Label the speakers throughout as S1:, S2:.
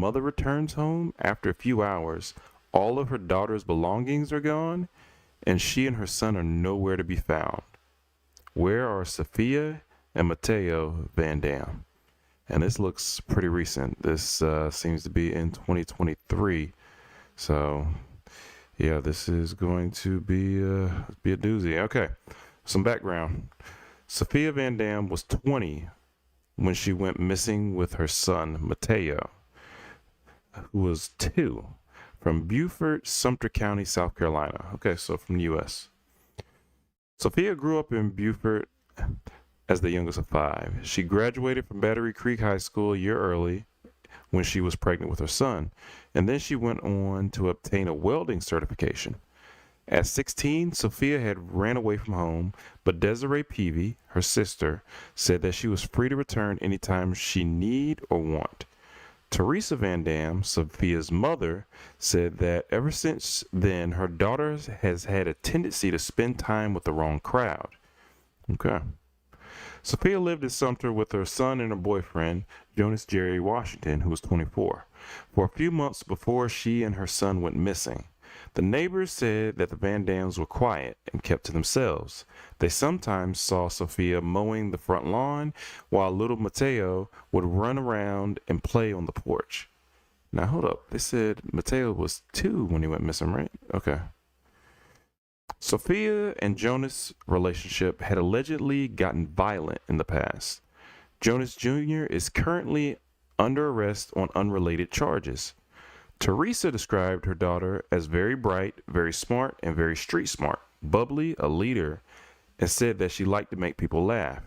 S1: mother returns home after a few hours, all of her daughter's belongings are gone, and she and her son are nowhere to be found. Where are Sophia and Matteo Van Dam? And this looks pretty recent. This seems to be in 2023. So, yeah, this is going to be a doozy. Okay, some background. Sophia Van Dam was 20 when she went missing with her son, Matteo, who was 2, from Beaufort, Sumter County, South Carolina. Okay, so from the U.S. Sophia grew up in Beaufort as the youngest of 5. She graduated from Battery Creek High School a year early when she was pregnant with her son, and then she went on to obtain a welding certification. At 16, Sophia had ran away from home, but Desiree Peavy, her sister, said that she was free to return anytime she need or want. Teresa Van Dam, Sophia's mother, said that ever since then, her daughter has had a tendency to spend time with the wrong crowd. Okay. Sophia lived in Sumter with her son and her boyfriend, Jonas Jerry Washington, who was 24, for a few months before she and her son went missing. The neighbors said that the Van Dams were quiet and kept to themselves. They sometimes saw Sophia mowing the front lawn while little Matteo would run around and play on the porch. Now, hold up. They said Matteo was 2 when he went missing, right? Okay. Sophia and Jonas' relationship had allegedly gotten violent in the past. Jonas Jr. is currently under arrest on unrelated charges. Teresa described her daughter as very bright, very smart, and very street smart, bubbly, a leader, and said that she liked to make people laugh.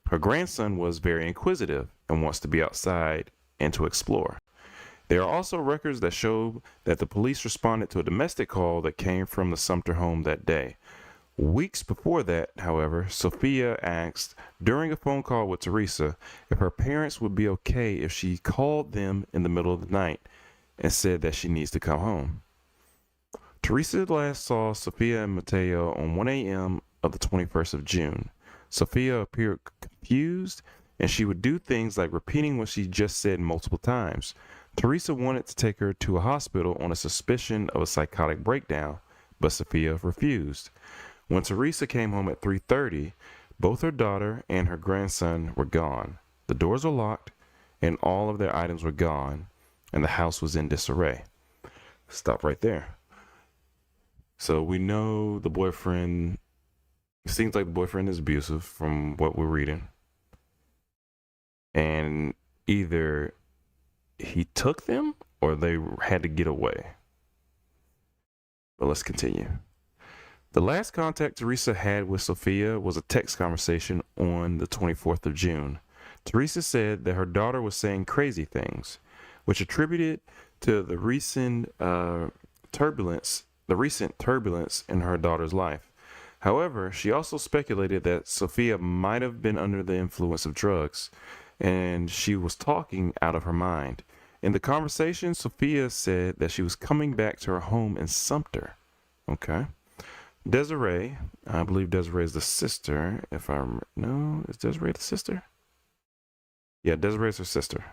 S1: Her grandson was very inquisitive and wants to be outside and to explore. There are also records that show that the police responded to a domestic call that came from the Sumter home that day. Weeks before that, however, Sophia asked during a phone call with Teresa if her parents would be okay if she called them in the middle of the night and said that she needs to come home. Teresa last saw Sophia and Matteo on 1 a.m. of the 21st of June. Sophia appeared confused, and she would do things like repeating what she just said multiple times. Teresa wanted to take her to a hospital on a suspicion of a psychotic breakdown, but Sophia refused. When Teresa came home at 3:30, both her daughter and her grandson were gone. The doors were locked, and all of their items were gone, and the house was in disarray. Stop right there. So we know the boyfriend, it seems like the boyfriend is abusive from what we're reading. And either he took them or they had to get away. But let's continue. The last contact Teresa had with Sophia was a text conversation on the 24th of June. Teresa said that her daughter was saying crazy things, which attributed to the recent turbulence in her daughter's life. However, she also speculated that Sophia might have been under the influence of drugs, and she was talking out of her mind. In the conversation, Sophia said that she was coming back to her home in Sumter. Okay. Desiree, I believe Desiree is the sister, if I remember. No, is Desiree the sister? Yeah, Desiree is her sister.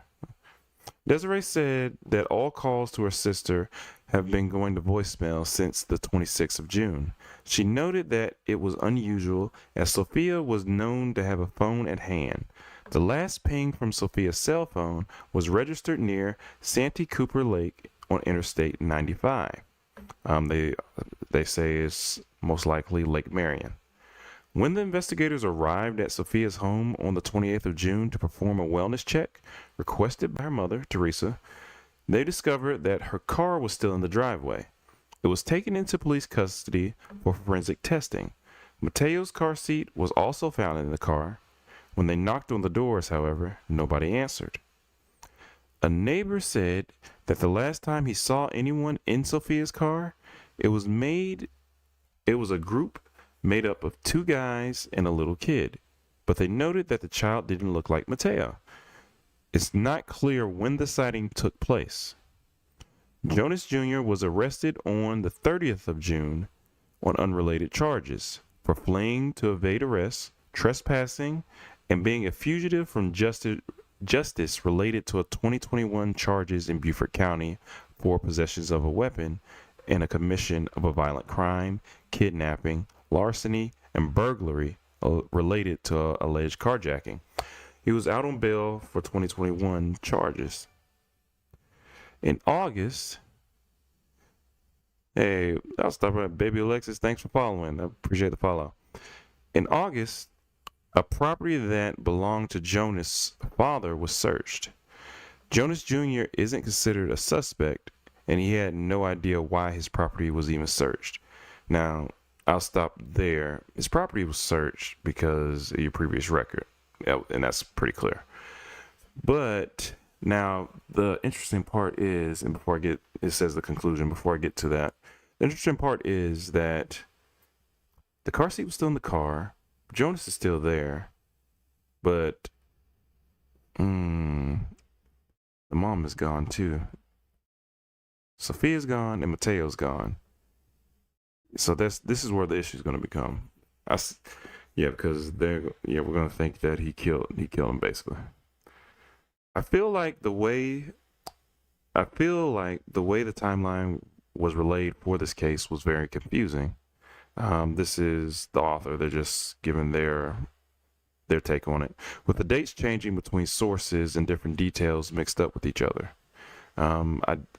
S1: Desiree said that all calls to her sister have been going to voicemail since the 26th of June. She noted that it was unusual as Sophia was known to have a phone at hand. The last ping from Sophia's cell phone was registered near Santee Cooper Lake on Interstate 95. They say it's most likely Lake Marion. When the investigators arrived at Sophia's home on the 28th of June to perform a wellness check requested by her mother, Teresa, they discovered that her car was still in the driveway. It was taken into police custody for forensic testing. Mateo's car seat was also found in the car. When they knocked on the doors, however, nobody answered. A neighbor said that the last time he saw anyone in Sophia's car, it was a group made up of 2 guys and a little kid, but they noted that the child didn't look like Matteo. It's not clear when the sighting took place. Jonas Jr. was arrested on the 30th of June on unrelated charges for fleeing to evade arrest, trespassing, and being a fugitive from justice justice related to a 2021 charges in Beaufort County for possessions of a weapon and a commission of a violent crime, kidnapping, larceny, and burglary related to alleged carjacking. He was out on bail for 2021 charges. In August, hey, I'll stop right. Baby Alexis, thanks for following. I appreciate the follow. In August, a property that belonged to Jonas' father was searched. Jonas Jr. isn't considered a suspect, and he had no idea why his property was even searched. Now, I'll stop there. His property was searched because of your previous record, and that's pretty clear. But now, the interesting part is, and before I get, it says the conclusion, before I get to that, the interesting part is that the car seat was still in the car. Jonas is still there, but the mom is gone too. Sophia's gone and Matteo's gone. So this is where the issue is going to become. Because we're going to think that he killed him basically. I feel like the way the timeline was relayed for this case was very confusing. This is the author. They're just giving their take on it, with the dates changing between sources and different details mixed up with each other.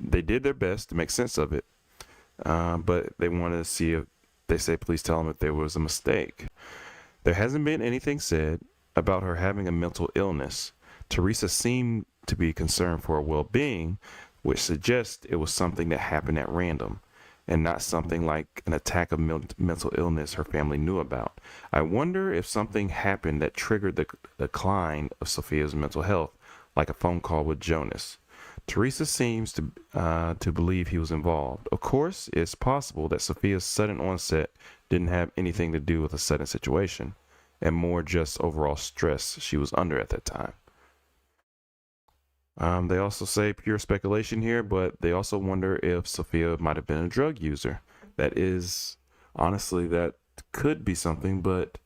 S1: They did their best to make sense of it, but they wanted to see if they say, please tell them if there was a mistake. There hasn't been anything said about her having a mental illness. Teresa seemed to be concerned for her well-being, which suggests it was something that happened at random and not something like an attack of mental illness her family knew about. I wonder if something happened that triggered the decline of Sophia's mental health, like a phone call with Jonas. Teresa seems to believe he was involved. Of course, it's possible that Sophia's sudden onset didn't have anything to do with a sudden situation, and more just overall stress she was under at that time. They also say pure speculation here, but they also wonder if Sophia might have been a drug user. That is, honestly, that could be something, but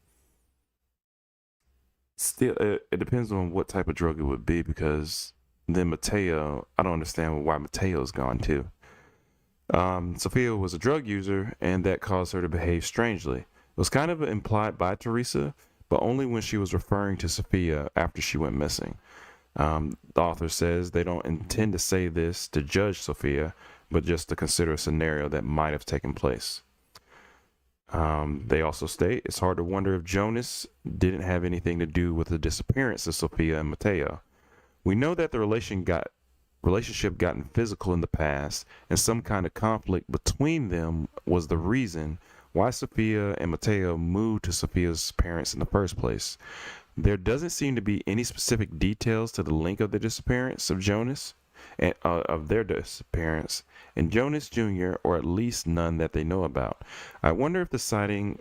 S1: still, it depends on what type of drug it would be, because then Matteo, I don't understand why Matteo's gone too. Sophia was a drug user, and that caused her to behave strangely. It was kind of implied by Teresa, but only when she was referring to Sophia after she went missing. The author says they don't intend to say this to judge Sophia, but just to consider a scenario that might have taken place. They also state it's hard to wonder if Jonas didn't have anything to do with the disappearance of Sophia and Matteo. We know that the relationship gotten physical in the past, and some kind of conflict between them was the reason why Sophia and Matteo moved to Sophia's parents in the first place. There doesn't seem to be any specific details to the link of the disappearance of Jonas and of their disappearance and Jonas Jr., or at least none that they know about. I wonder if the sighting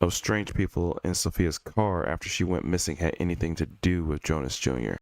S1: of strange people in Sophia's car after she went missing had anything to do with Jonas Jr.